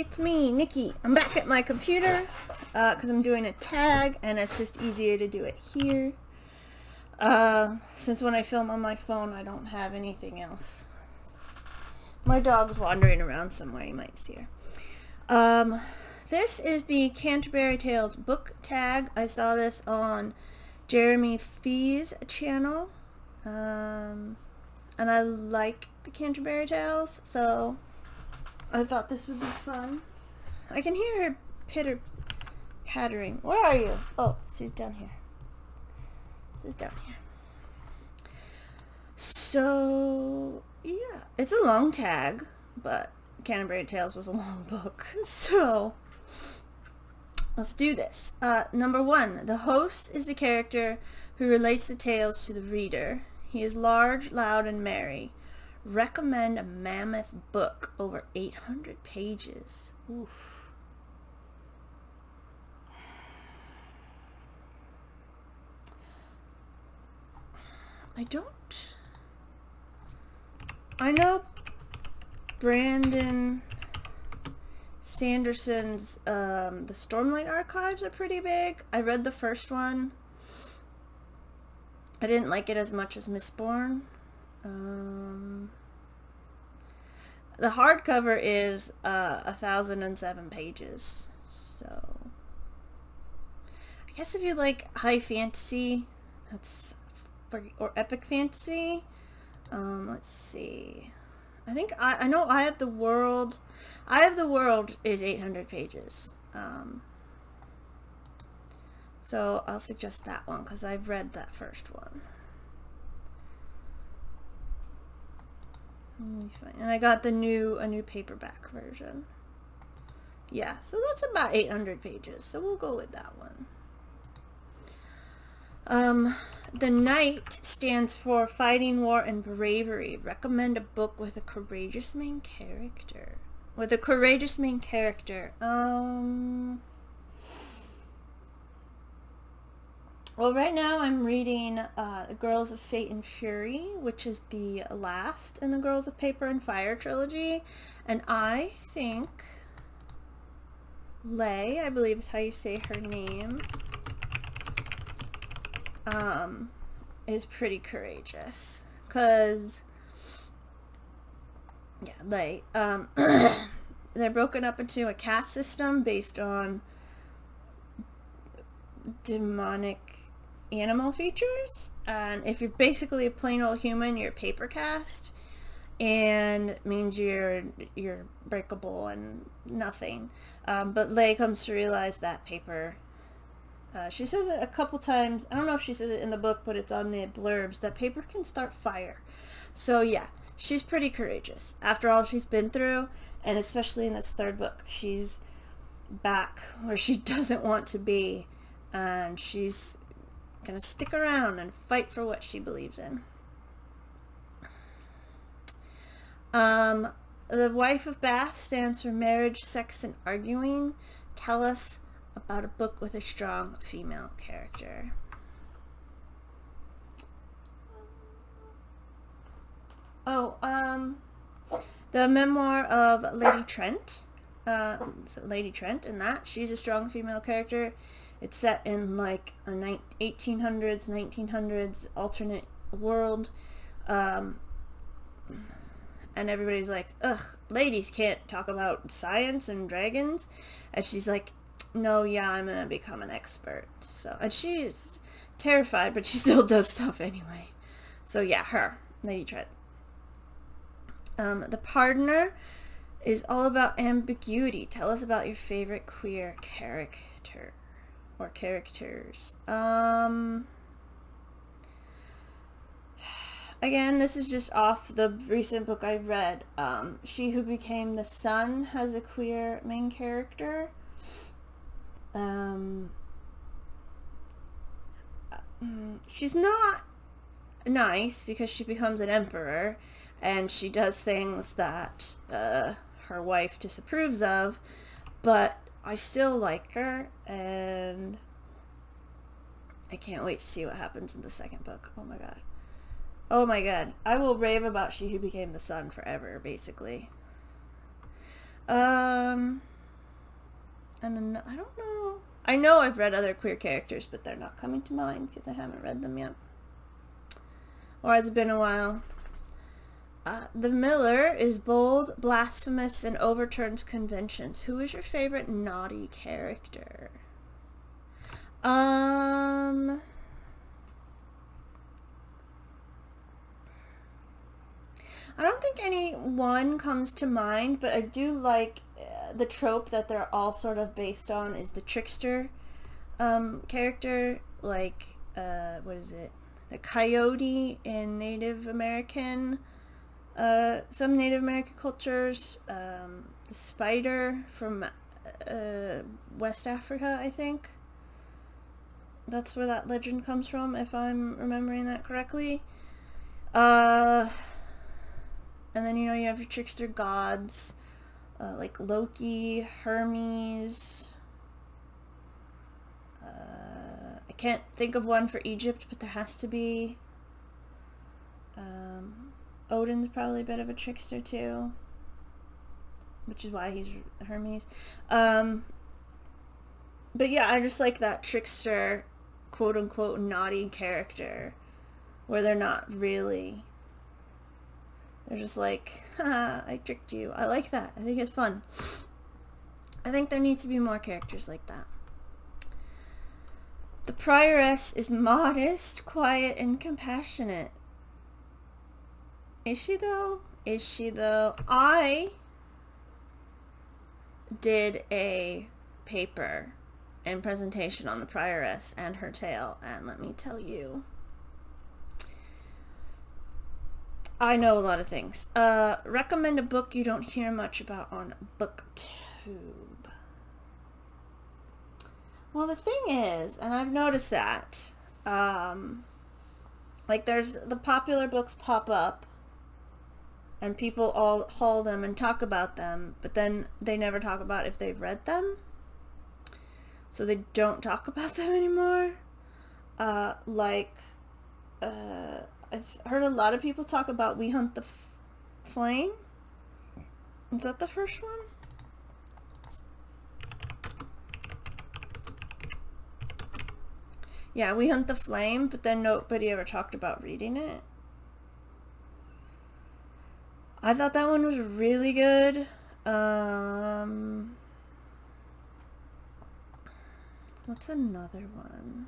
it's me, Nikki. I'm back at my computer because I'm doing a tag and it's just easier to do it here. Since when I film on my phone, I don't have anything else. My dog's wandering around somewhere, you might see her. This is the Canterbury Tales book tag. I saw this on Jeremy Fee's channel. And I like the Canterbury Tales, so I thought this would be fun. I can hear her pitter-pattering. Where are you? Oh, she's down here. She's down here. So, yeah. It's a long tag, but Canterbury Tales was a long book. So, let's do this. Number 1. The host is the character who relates the tales to the reader. He is large, loud, and merry. Recommend a Mammoth book over 800 pages. Oof. I know Brandon Sanderson's the Stormlight Archives are pretty big. I read the first one. I didn't like it as much as Mistborn. The hardcover is 1,007 pages, so I guess if you like high fantasy, or epic fantasy, let's see. I think I know Eye of the World. Eye of the World is 800 pages. So I'll suggest that one because I've read that first one. And I got a new paperback version. Yeah, so that's about 800 pages. So we'll go with that one. The Knight stands for Fighting, War, and Bravery. Recommend a book with a courageous main character. Well, right now I'm reading Girls of Fate and Fury, which is the last in the Girls of Paper and Fire trilogy. And I think Lay, I believe is how you say her name, is pretty courageous. Because, yeah, Lay, they're broken up into a caste system based on demonic animal features, and if you're basically a plain old human, you're paper cast, and it means you're breakable and nothing. But Lay comes to realize that paper, she says it a couple times, I don't know if she says it in the book, but it's on the blurbs, that paper can start fire. So yeah, she's pretty courageous after all she's been through, and especially in this third book, she's back where she doesn't want to be, and she's gonna stick around and fight for what she believes in. The Wife of Bath stands for Marriage, Sex, and Arguing. Tell us about a book with a strong female character. The memoir of Lady Trent. So Lady Trent, in that, she's a strong female character. It's set in like a 1800s, 1900s alternate world. And everybody's like, ugh, ladies can't talk about science and dragons. And she's like, no, yeah, I'm gonna become an expert. So, and she's terrified, but she still does stuff anyway. So yeah, her, Lady Trent. The Pardoner is all about ambiguity. Tell us about your favorite queer character. Or characters. Again, this is just off the recent book I read. She Who Became the Sun has a queer main character. She's not nice because she becomes an emperor and she does things that her wife disapproves of, but I still like her, and I can't wait to see what happens in the second book. Oh my god. Oh my god. I will rave about She Who Became the Sun forever, basically. And I don't know. I know I've read other queer characters, but they're not coming to mind because I haven't read them yet. Or it's been a while. The Miller is bold, blasphemous, and overturns conventions. Who is your favorite naughty character? I don't think any one comes to mind, but I do like the trope that they're all sort of based on is the trickster character, like what is it? The coyote in Native American, some Native American cultures, the spider from West Africa, I think. That's where that legend comes from, if I'm remembering that correctly. And then, you know, you have your trickster gods, like Loki, Hermes. I can't think of one for Egypt, but there has to be. Odin's probably a bit of a trickster too, which is why he's Hermes. But yeah, I just like that trickster, quote-unquote, naughty character, where they're not really... They're just like, haha, I tricked you. I like that. I think it's fun. I think there needs to be more characters like that. The Prioress is modest, quiet, and compassionate. Is she though? Is she though? I did a paper and presentation on the Prioress and her tale, and let me tell you, I know a lot of things. Recommend a book you don't hear much about on BookTube. Well, the thing is, and I've noticed that, like there's the popular books pop up and people all haul them and talk about them, but then they never talk about if they've read them. So they don't talk about them anymore. I've heard a lot of people talk about We Hunt the Flame. Is that the first one? Yeah, We Hunt the Flame, but then nobody ever talked about reading it. I thought that one was really good. What's another one?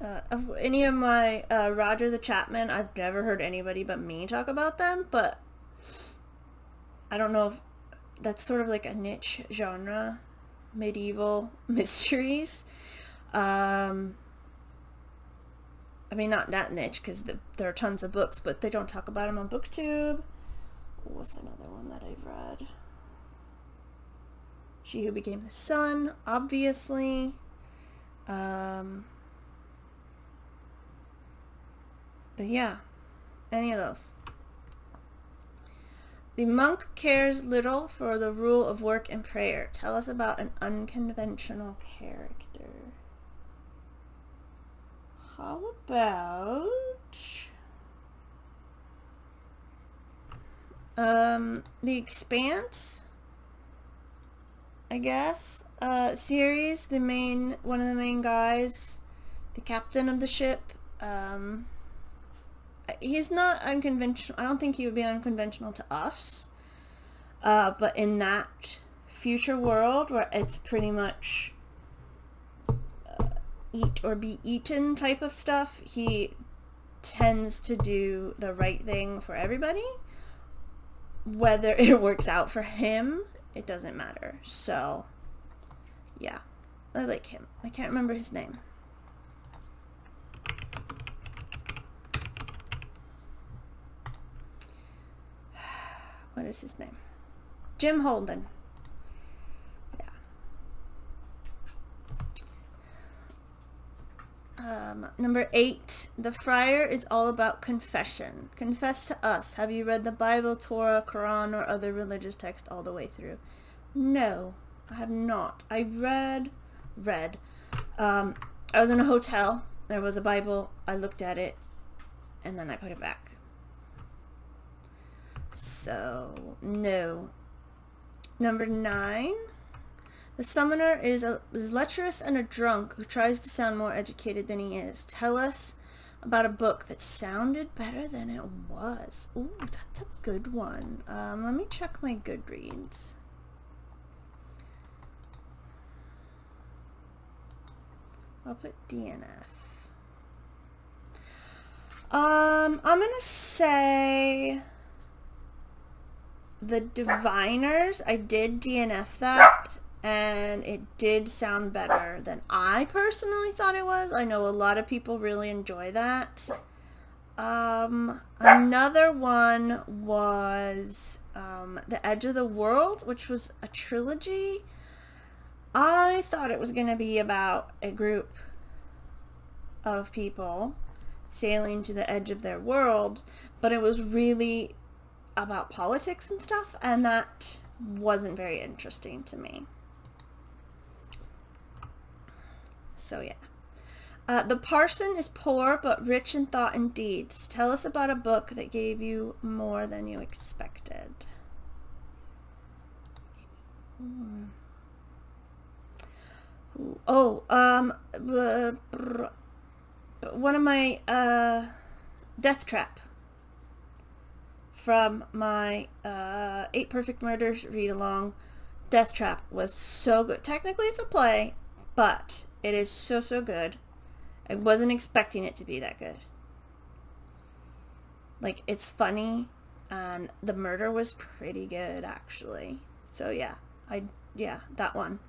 Of any of my Roger the Chapman, I've never heard anybody but me talk about them, but I don't know if that's sort of like a niche genre, medieval mysteries. I mean, not that niche, because there are tons of books, but they don't talk about them on BookTube. What's another one that I've read? She Who Became the Sun, obviously. But yeah, any of those. The monk cares little for the rule of work and prayer. Tell us about an unconventional character. How about The Expanse, I guess, series, one of the main guys, the captain of the ship. He's not unconventional. I don't think he would be unconventional to us, but in that future world where it's pretty much eat or be eaten type of stuff, he tends to do the right thing for everybody. Whether it works out for him, it doesn't matter. So yeah, I like him. I can't remember his name. What is his name? Jim Holden. Yeah. Number 8. The Friar is all about confession. Confess to us. Have you read the Bible, Torah, Quran, or other religious text all the way through? No, I have not. I read. I was in a hotel. There was a Bible. I looked at it, and then I put it back. So, no. Number 9. The summoner is lecherous and a drunk who tries to sound more educated than he is. Tell us about a book that sounded better than it was. Ooh, that's a good one. Let me check my Goodreads. I'll put DNF. I'm gonna say The Diviners. I did DNF that, and it did sound better than I personally thought it was. I know a lot of people really enjoy that. Another one was The Edge of the World, which was a trilogy. I thought it was going to be about a group of people sailing to the edge of their world, but it was really about politics and stuff, and that wasn't very interesting to me. So yeah. The Parson is poor but rich in thought and deeds. Tell us about a book that gave you more than you expected. Oh, one of my, Death Trap from my 8 Perfect Murders read-along. Death Trap was so good. Technically it's a play, but it is so good. I wasn't expecting it to be that good. Like, it's funny, and the murder was pretty good, actually. So yeah, that one.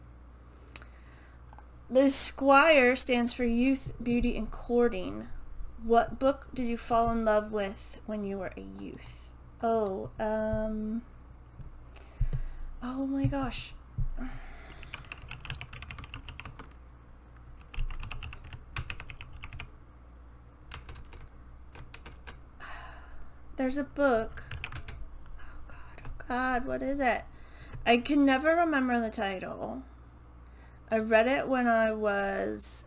The Squire stands for youth, beauty, and courting. What book did you fall in love with when you were a youth? Oh, oh my gosh. There's a book. Oh God, what is it? I can never remember the title. I read it when I was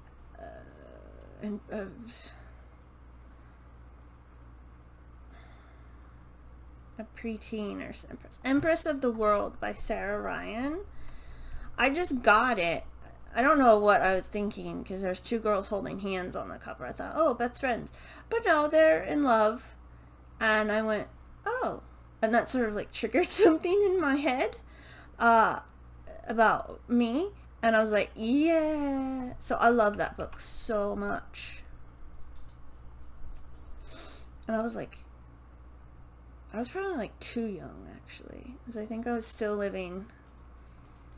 a preteen or Empress of the World by Sarah Ryan. I just got it. I don't know what I was thinking, because there's 2 girls holding hands on the cover. I thought, oh, best friends. But no, they're in love. And I went, oh. And that sort of like triggered something in my head about me. And I was like, yeah. So I love that book so much. And I was like, I was probably like too young, actually. Because I think I was still living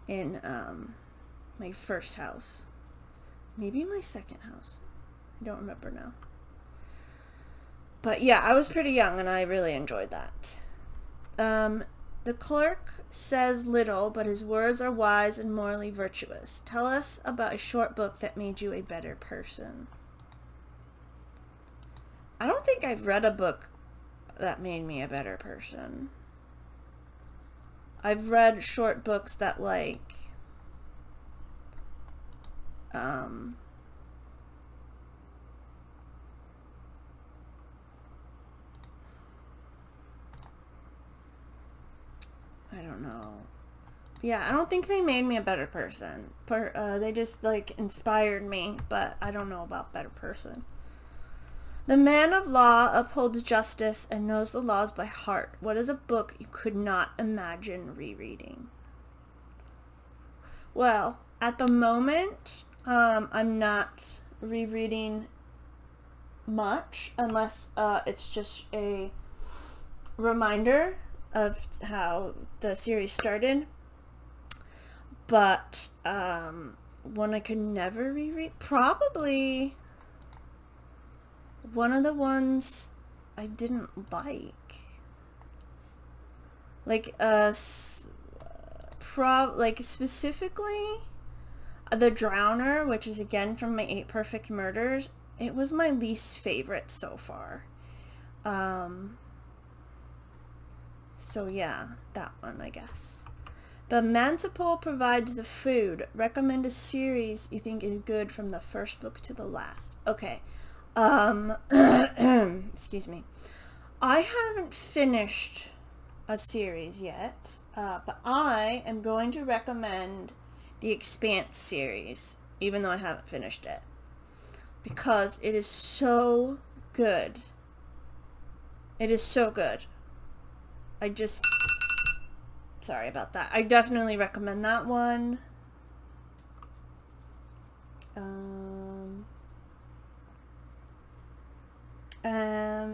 in my first house. Maybe my second house. I don't remember now. But yeah, I was pretty young and I really enjoyed that. The clerk says little, but his words are wise and morally virtuous. Tell us about a short book that made you a better person. I don't think I've read a book that made me a better person. I've read short books that, like, I don't know. Yeah, I don't think they made me a better person. They just, like, inspired me, but I don't know about better person. The man of law upholds justice and knows the laws by heart. What is a book you could not imagine rereading? Well, at the moment, I'm not rereading much unless it's just a reminder of how the series started. But one I could never reread, probably one of the ones I didn't like. Like specifically The Drowner, which is again from my 8 Perfect Murders. It was my least favorite so far. So yeah, that one, I guess. The Mancipole provides the food. Recommend a series you think is good from the first book to the last. Okay. Excuse me. I haven't finished a series yet, but I am going to recommend the Expanse series, even though I haven't finished it, because it is so good. It is so good. Sorry about that. I definitely recommend that one.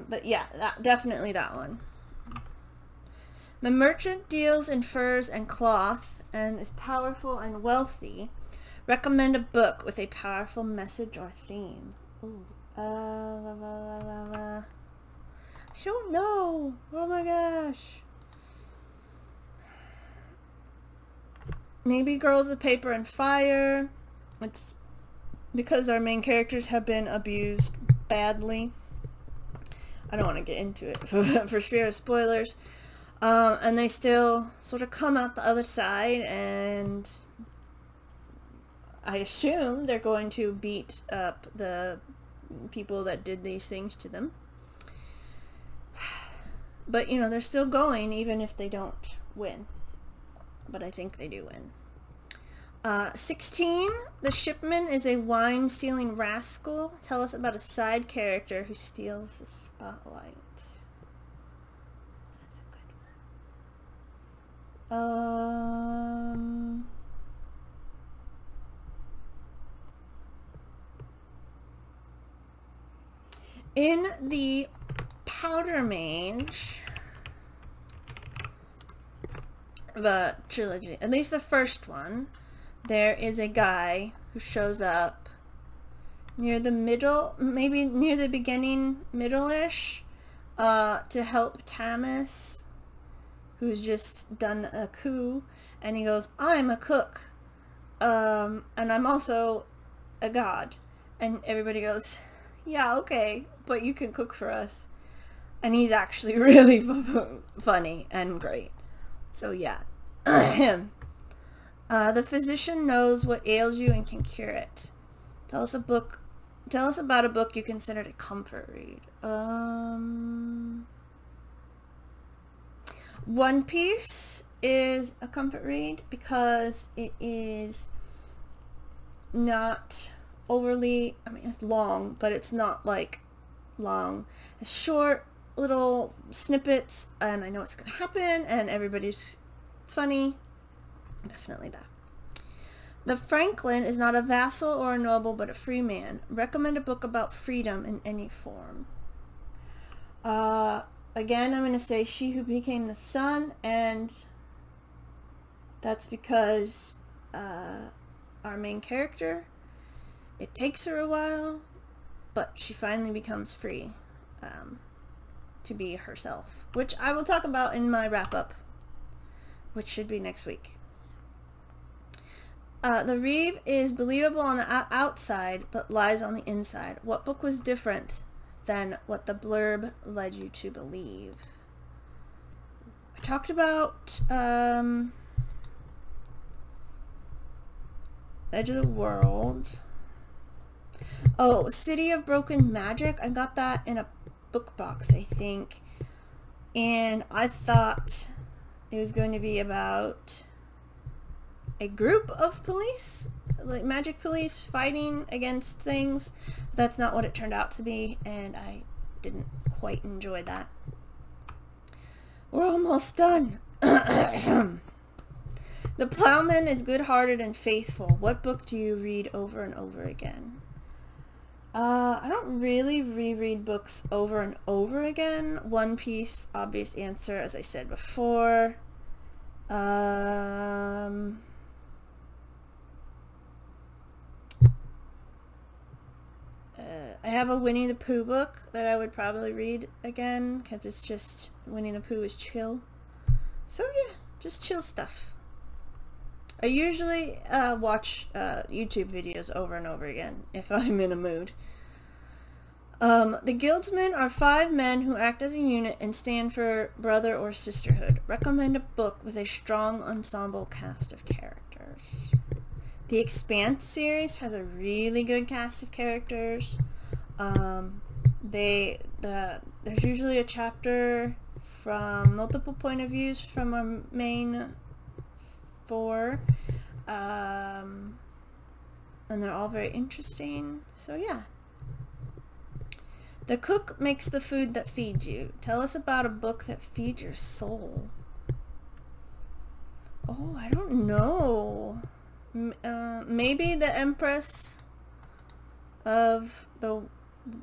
But yeah, definitely that one. The merchant deals in furs and cloth and is powerful and wealthy. Recommend a book with a powerful message or theme. Ooh. I don't know. Oh my gosh. Maybe Girls of Paper and Fire. It's because our main characters have been abused badly. I don't want to get into it for fear of spoilers. And they still sort of come out the other side, and I assume they're going to beat up the people that did these things to them. But, you know, they're still going even if they don't win. But I think they do win. 16. The shipman is a wine-stealing rascal. Tell us about a side character who steals the spotlight. That's a good one. In the Powder Mage, the trilogy, at least the first one, there is a guy who shows up near the middle, maybe near the beginning, middle-ish, to help Tamas, who's just done a coup, and he goes, I'm a cook, and I'm also a god. And everybody goes, yeah, okay, but you can cook for us. And he's actually really funny and great. So yeah, him. The physician knows what ails you and can cure it. Tell us about a book you considered a comfort read. One Piece is a comfort read because it is not overly, I mean, it's long, but it's not like long. It's short little snippets, and I know what's going to happen, and everybody's funny. Definitely that. The Franklin is not a vassal or a noble, but a free man. Recommend a book about freedom in any form. Again, I'm going to say She Who Became the Sun, and that's because our main character, it takes her a while, but she finally becomes free to be herself, which I will talk about in my wrap-up, which should be next week. The Reeve is believable on the outside, but lies on the inside. What book was different than what the blurb led you to believe? I talked about Edge of the World. Oh, City of Broken Magic. I got that in a book box, I think. And I thought it was going to be about a group of police, like magic police, fighting against things. That's not what it turned out to be, and I didn't quite enjoy that. We're almost done. The Plowman is good-hearted and faithful. What book do you read over and over again? I don't really reread books over and over again. One Piece, obvious answer, as I said before. I have a Winnie the Pooh book that I would probably read again, because it's just, Winnie the Pooh is chill. So yeah, just chill stuff. I usually watch YouTube videos over and over again if I'm in a mood. The Guildsmen are 5 men who act as a unit and stand for brother or sisterhood. Recommend a book with a strong ensemble cast of characters. The Expanse series has a really good cast of characters. There's usually a chapter from multiple point of views from our main 4. And they're all very interesting. So yeah. The cook makes the food that feeds you. Tell us about a book that feeds your soul. Oh, I don't know. Maybe The Empress of the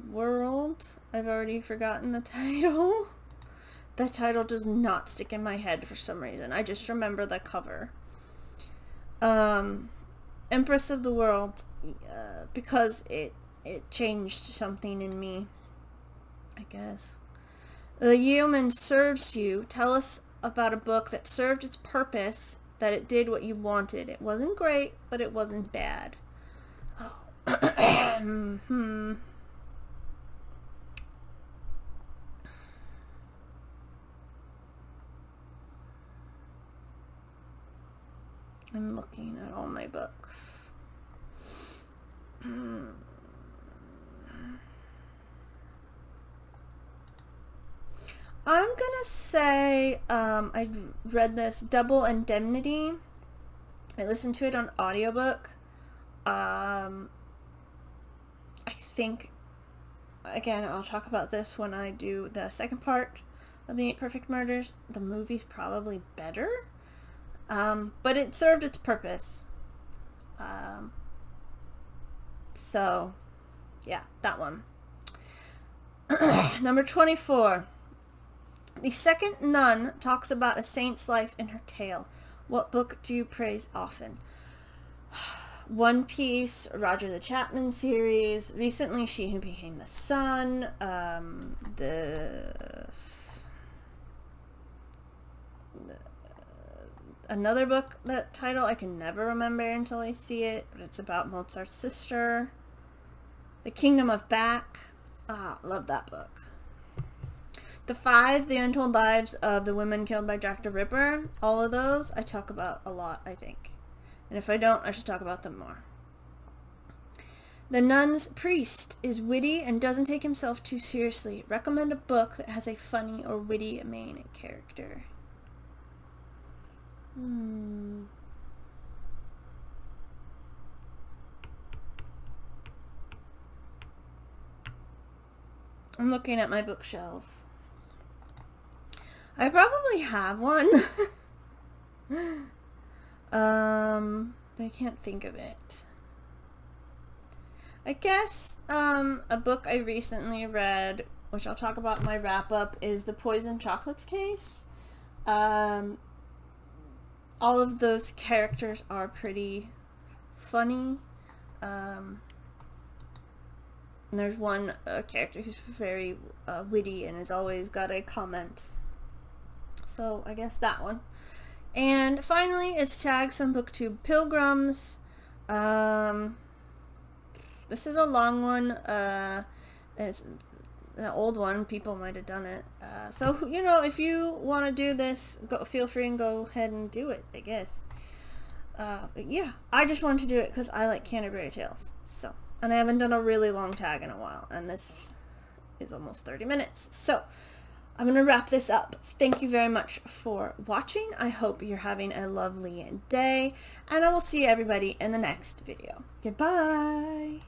World. I've already forgotten the title. The title does not stick in my head for some reason. I just remember the cover. Empress of the World, because it changed something in me, I guess. The Yeoman Serves You. Tell us about a book that served its purpose, that it did what you wanted. It wasn't great, but it wasn't bad. Oh. I'm looking at all my books. I'm gonna say, I read this, Double Indemnity. I listened to it on audiobook. I think, again, I'll talk about this when I do the second part of the 8 Perfect Murders. The movie's probably better, but it served its purpose. So, yeah, that one. Number 24. The Second Nun talks about a saint's life in her tale. What book do you praise often? One Piece, Roger the Chapman series, recently She Who Became the Sun, another book, that title I can never remember until I see it, but it's about Mozart's sister. The Kingdom of Back. Love that book. The 5, The Untold Lives of the Women Killed by Jack the Ripper. All of those I talk about a lot, I think. And if I don't, I should talk about them more. The Nun's Priest is witty and doesn't take himself too seriously. Recommend a book that has a funny or witty main character. I'm looking at my bookshelves. I probably have one. But I can't think of it. I guess a book I recently read, which I'll talk about in my wrap-up, is The Poison Chocolates Case. All of those characters are pretty funny. And there's one character who's very witty and has always got a comment. So I guess that one. And finally, it's tagged some BookTube Pilgrims. This is a long one. It's an old one. People might have done it. So, you know, if you want to do this, feel free and go ahead and do it, I guess. But yeah, I just wanted to do it because I like Canterbury Tales. So, and I haven't done a really long tag in a while. And this is almost 30 minutes. So, I'm going to wrap this up. Thank you very much for watching. I hope you're having a lovely day. And I will see everybody in the next video. Goodbye.